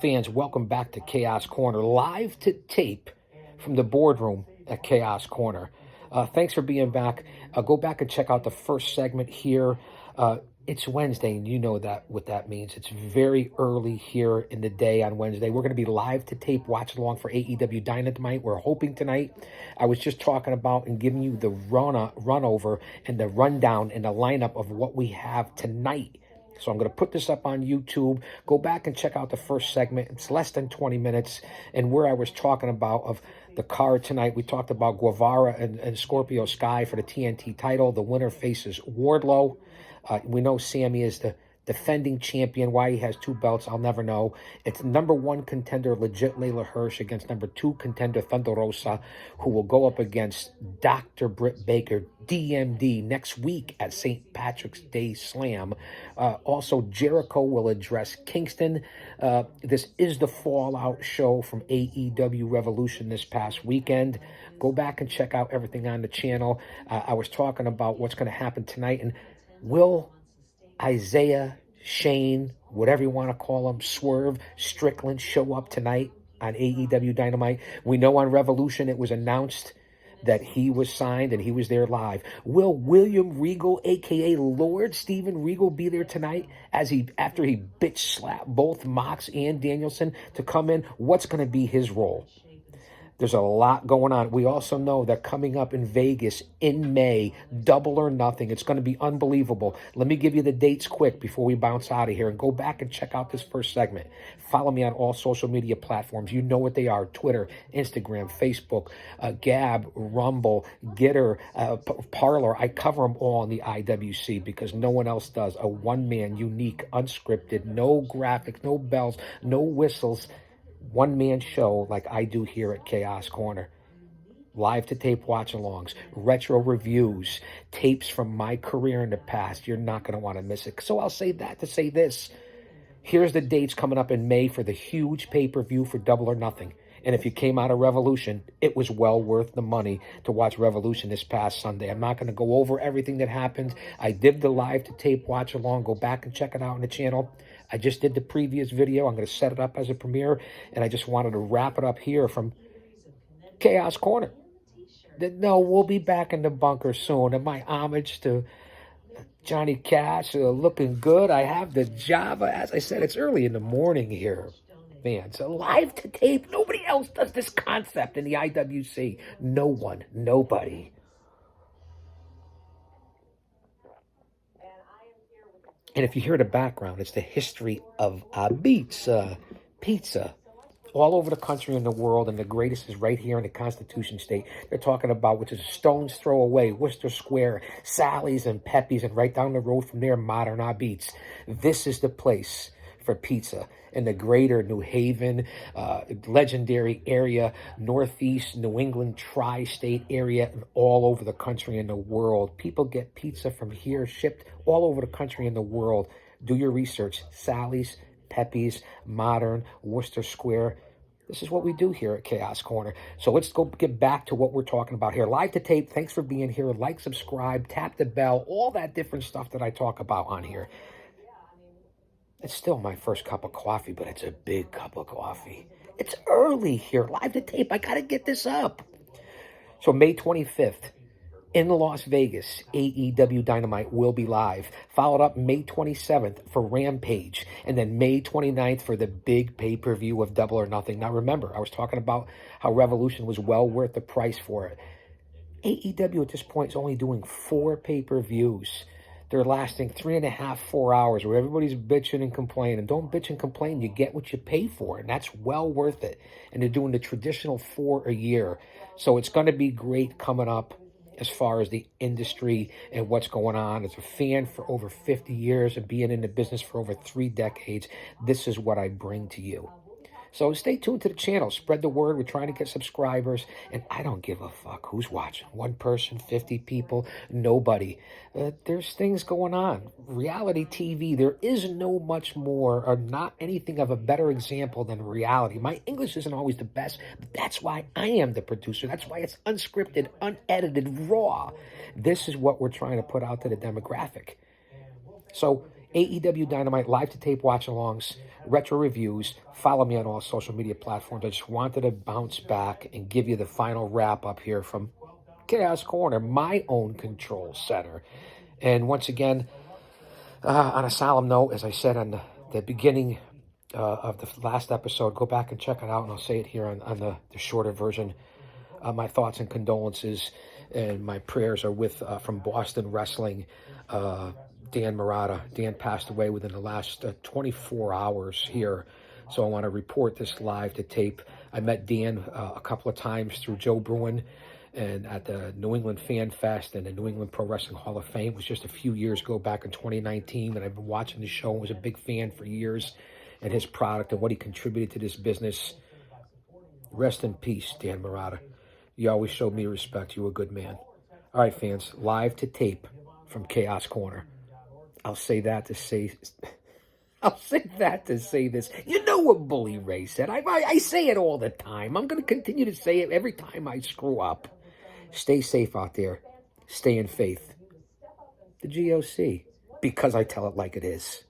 Fans, welcome back to Chaos Corner, live to tape from the boardroom at Chaos Corner. Thanks for being back. Go back and check out the first segment here. It's Wednesday, and you know that what that means. It's very early here in the day on Wednesday. We're going to be live to tape, watching along for AEW Dynamite. We're hoping tonight. I was just talking about and giving you the run over and the rundown and the lineup of what we have tonight. So I'm going to put this up on YouTube. Go back and check out the first segment. It's less than 20 minutes. And where I was talking about of the card tonight, we talked about Guevara and Scorpio Sky for the TNT title. The winner faces Wardlow. We know Sammy is the defending champion. Why he has two belts, I'll never know. It's number one contender, legit Layla Hirsch, against number two contender, Thunder Rosa, who will go up against Dr. Britt Baker, DMD, next week at St. Patrick's Day Slam. Also, Jericho will address Kingston. This is the Fallout show from AEW Revolution this past weekend. Go back and check out everything on the channel. I was talking about what's going to happen tonight, and will Isaiah, Shane, whatever you want to call him, Swerve, Strickland show up tonight on AEW Dynamite? We know on Revolution it was announced that he was signed and he was there live. Will William Regal, a.k.a. Lord Steven Regal, be there tonight after he bitch slapped both Mox and Danielson to come in? What's going to be his role? There's a lot going on. We also know that coming up in Vegas in May, Double or Nothing. It's going to be unbelievable. Let me give you the dates quick before we bounce out of here, and go back and check out this first segment. Follow me on all social media platforms. You know what they are: Twitter, Instagram, Facebook, Gab, Rumble, Gitter, Parlor. I cover them all in the IWC because no one else does. A one-man, unique, unscripted, no graphics, no bells, no whistles, one-man show like I do here at Chaos Corner. Live to tape watch-alongs, retro reviews, tapes from my career in the past. You're not going to want to miss it. So I'll say that to say this. Here's the dates coming up in May for the huge pay-per-view for Double or Nothing. And if you came out of Revolution, it was well worth the money to watch Revolution this past Sunday. I'm not going to go over everything that happened. I did the live to tape watch along. Go back and check it out on the channel. I just did the previous video. I'm going to set it up as a premiere. And I just wanted to wrap it up here from Chaos Corner. No, we'll be back in the bunker soon. And my homage to Johnny Cash, looking good. I have the Java. As I said, it's early in the morning here. Man, so live to tape. Nobody else does this concept in the IWC. No one, nobody. And if you hear the background, it's the history of pizza all over the country and the world, and the greatest is right here in the Constitution State. They're talking about, which is a stone's throw away, Worcester Square, Sally's and Pepe's, and right down the road from there, Modern Beats. This is the place for pizza in the greater New Haven, legendary area, Northeast New England, tri-state area, and all over the country and the world. People get pizza from here, shipped all over the country and the world. Do your research. Sally's, Pepe's, Modern, Worcester Square. This is what we do here at Chaos Corner. So let's go get back to what we're talking about here. Live to tape. Thanks for being here. Like, subscribe, tap the bell, all that different stuff that I talk about on here. It's still my first cup of coffee, but it's a big cup of coffee. It's early here. Live to tape. I got to get this up. So May 25th in Las Vegas, AEW Dynamite will be live. Followed up May 27th for Rampage. And then May 29th for the big pay-per-view of Double or Nothing. Now remember, I was talking about how Revolution was well worth the price for it. AEW at this point is only doing 4 pay-per-views. They're lasting 3.5, 4 hours where everybody's bitching and complaining. Don't bitch and complain. You get what you pay for, and that's well worth it. And they're doing the traditional 4 a year. So it's going to be great coming up as far as the industry and what's going on. As a fan for over 50 years and being in the business for over 3 decades, this is what I bring to you. So stay tuned to the channel. Spread the word. We're trying to get subscribers. And I don't give a fuck who's watching. 1 person, 50 people, nobody. There's things going on. Reality TV, there is no much more or not anything of a better example than reality. My English isn't always the best, but that's why I am the producer. That's why it's unscripted, unedited, raw. This is what we're trying to put out to the demographic. So AEW Dynamite live to tape watch-alongs, retro reviews. Follow me on all social media platforms. I just wanted to bounce back and give you the final wrap-up here from Chaos Corner, my own control center. And once again, on a solemn note, as I said on the beginning of the last episode, go back and check it out, and I'll say it here on the shorter version. My thoughts and condolences and my prayers are with, from Boston Wrestling, Dan Murata. Dan passed away within the last 24 hours here, so I want to report this live to tape. I met Dan a couple of times through Joe Bruin and at the New England Fan Fest and the New England Pro Wrestling Hall of Fame. It was just a few years ago, back in 2019, and I've been watching the show and was a big fan for years, and his product and what he contributed to this business. Rest in peace, Dan Murata. You always showed me respect. You were a good man. All right, fans, live to tape from Chaos Corner. I'll say that to say this. You know what Bully Ray said. I say it all the time. I'm going to continue to say it every time I screw up. Stay safe out there. Stay in faith. The GOC. Because I tell it like it is.